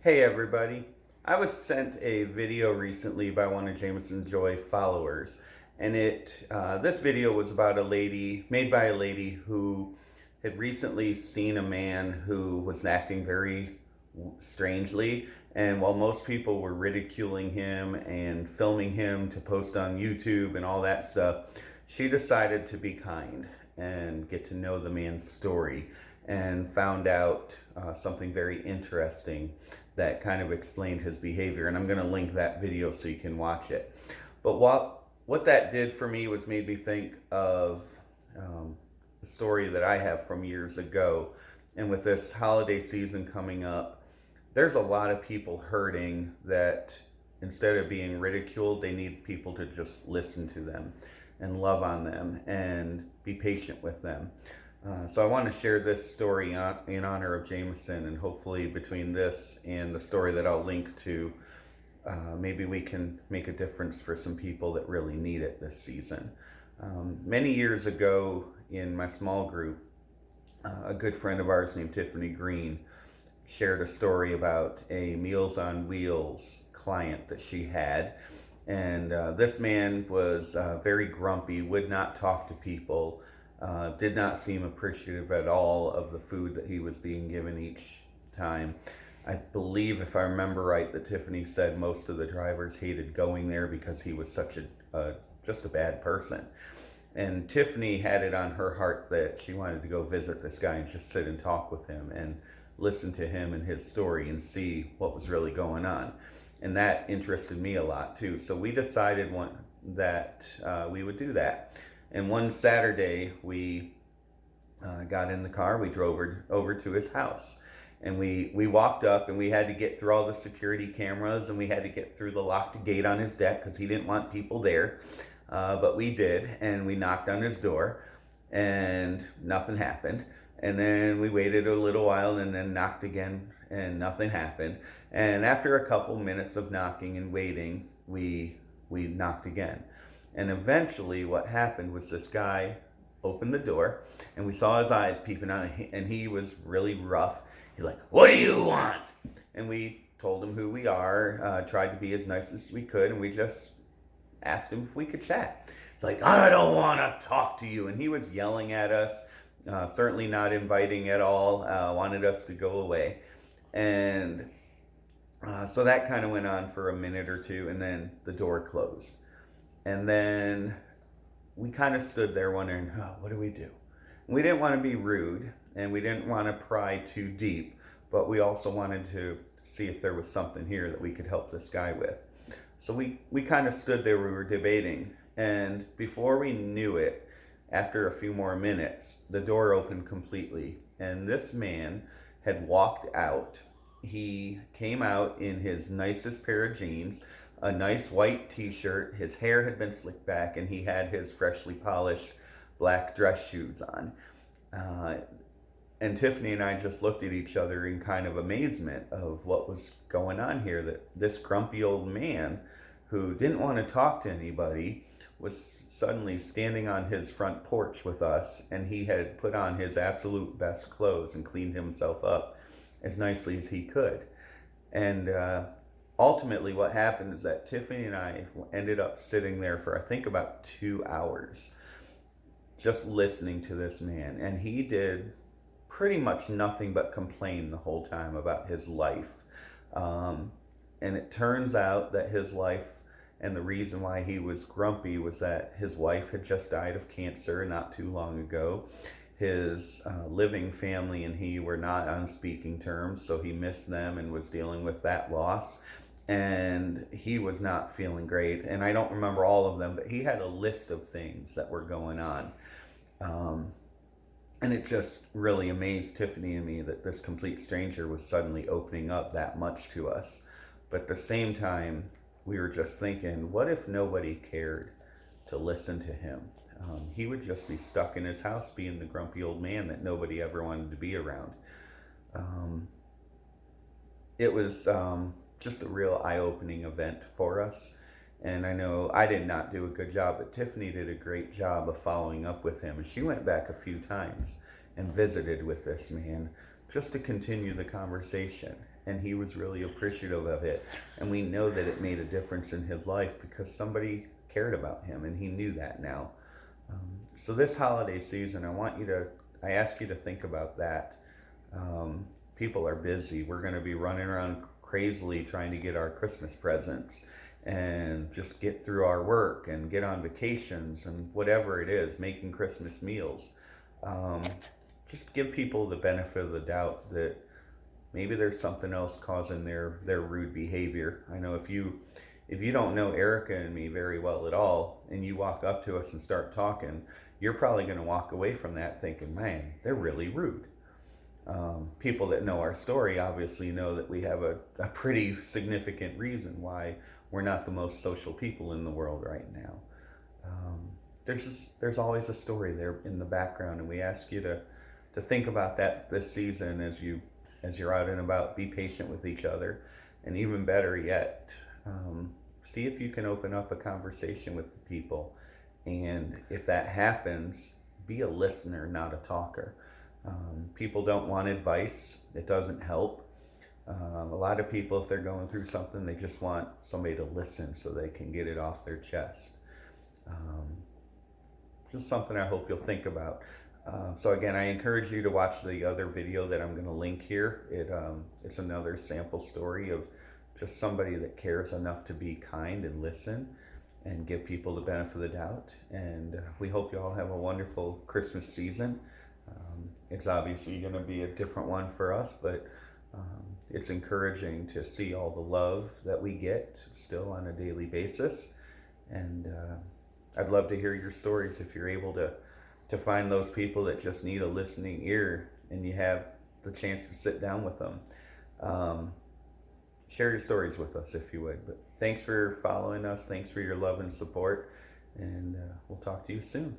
Hey everybody. I was sent a video recently by one of Jameson Joy followers, and this video was about made by a lady who had recently seen a man who was acting very strangely, and while most people were ridiculing him and filming him to post on YouTube and all that stuff, she decided to be kind and get to know the man's story and found out something very interesting that kind of explained his behavior. And I'm going to link that video so you can watch it. But what that did for me was made me think of a story that I have from years ago. And with this holiday season coming up, there's a lot of people hurting that instead of being ridiculed, they need people to just listen to them and love on them and be patient with them. So I want to share this story in honor of Jameson, and hopefully between this and the story that I'll link to, maybe we can make a difference for some people that really need it this season. Many years ago in my small group, a good friend of ours named Tiffany Green shared a story about a Meals on Wheels client that she had. And this man was very grumpy, would not talk to people, did not seem appreciative at all of the food that he was being given each time. I believe, if I remember right, that Tiffany said most of the drivers hated going there because he was such just a bad person. And Tiffany had it on her heart that she wanted to go visit this guy and just sit and talk with him and listen to him and his story and see what was really going on. And that interested me a lot too. So we decided that we would do that. And one Saturday, we got in the car, we drove over to his house. And we walked up, and we had to get through all the security cameras, and we had to get through the locked gate on his deck because he didn't want people there. But we did, and we knocked on his door, and nothing happened. And then we waited a little while and then knocked again, and nothing happened. And after a couple minutes of knocking and waiting, we knocked again. And eventually what happened was this guy opened the door, and we saw his eyes peeping out, and he was really rough. He's like, "What do you want?" And we told him who we are, tried to be as nice as we could, and we just asked him if we could chat. It's like, "I don't want to talk to you." And he was yelling at us, certainly not inviting at all, wanted us to go away. And so that kind of went on for a minute or two, and then the door closed. And then we kind of stood there wondering, what do we do? We didn't want to be rude, and we didn't want to pry too deep, but we also wanted to see if there was something here that we could help this guy with. So we kind of stood there, we were debating, and before we knew it, after a few more minutes, the door opened completely, and this man had walked out. He came out in his nicest pair of jeans, a nice white t-shirt, his hair had been slicked back, and he had his freshly polished black dress shoes on. And Tiffany and I just looked at each other in kind of amazement of what was going on here, that this grumpy old man who didn't want to talk to anybody was suddenly standing on his front porch with us, and he had put on his absolute best clothes and cleaned himself up as nicely as he could. And ultimately what happened is that Tiffany and I ended up sitting there for I think about 2 hours just listening to this man, and he did pretty much nothing but complain the whole time about his life. And it turns out that his life, and the reason why he was grumpy, was that his wife had just died of cancer not too long ago. His living family and he were not on speaking terms, so he missed them and was dealing with that loss. And he was not feeling great. And I don't remember all of them, but he had a list of things that were going on. And it just really amazed Tiffany and me that this complete stranger was suddenly opening up that much to us. But at the same time, we were just thinking, what if nobody cared to listen to him? He would just be stuck in his house being the grumpy old man that nobody ever wanted to be around. It was just a real eye-opening event for us. And I know I did not do a good job, but Tiffany did a great job of following up with him. And she went back a few times and visited with this man just to continue the conversation. and he was really appreciative of it. And we know that it made a difference in his life because somebody cared about him, and he knew that now. So this holiday season, I ask you to think about that. People are busy. We're going to be running around crazily trying to get our Christmas presents and just get through our work and get on vacations and whatever it is, making Christmas meals. Um, just give people the benefit of the doubt that maybe there's something else causing their rude behavior. I know if you don't know Erica and me very well at all, and you walk up to us and start talking, you're probably going to walk away from that thinking, man, they're really rude. People that know our story obviously know that we have a pretty significant reason why we're not the most social people in the world right now. Um, there's always a story there in the background, and we ask you to think about that this season as you're out and about. Be patient with each other, and even better yet, see if you can open up a conversation with the people. And if that happens, be a listener, not a talker. People don't want advice. It doesn't help. A lot of people, if they're going through something, they just want somebody to listen so they can get it off their chest. Um, just something I hope you'll think about. So again, I encourage you to watch the other video that I'm going to link here. It's another sample story of just somebody that cares enough to be kind and listen and give people the benefit of the doubt. And we hope you all have a wonderful Christmas season. It's obviously going to be a different one for us, but it's encouraging to see all the love that we get still on a daily basis. And I'd love to hear your stories if you're able to find those people that just need a listening ear and you have the chance to sit down with them. Share your stories with us if you would. But thanks for following us. Thanks for your love and support. And we'll talk to you soon.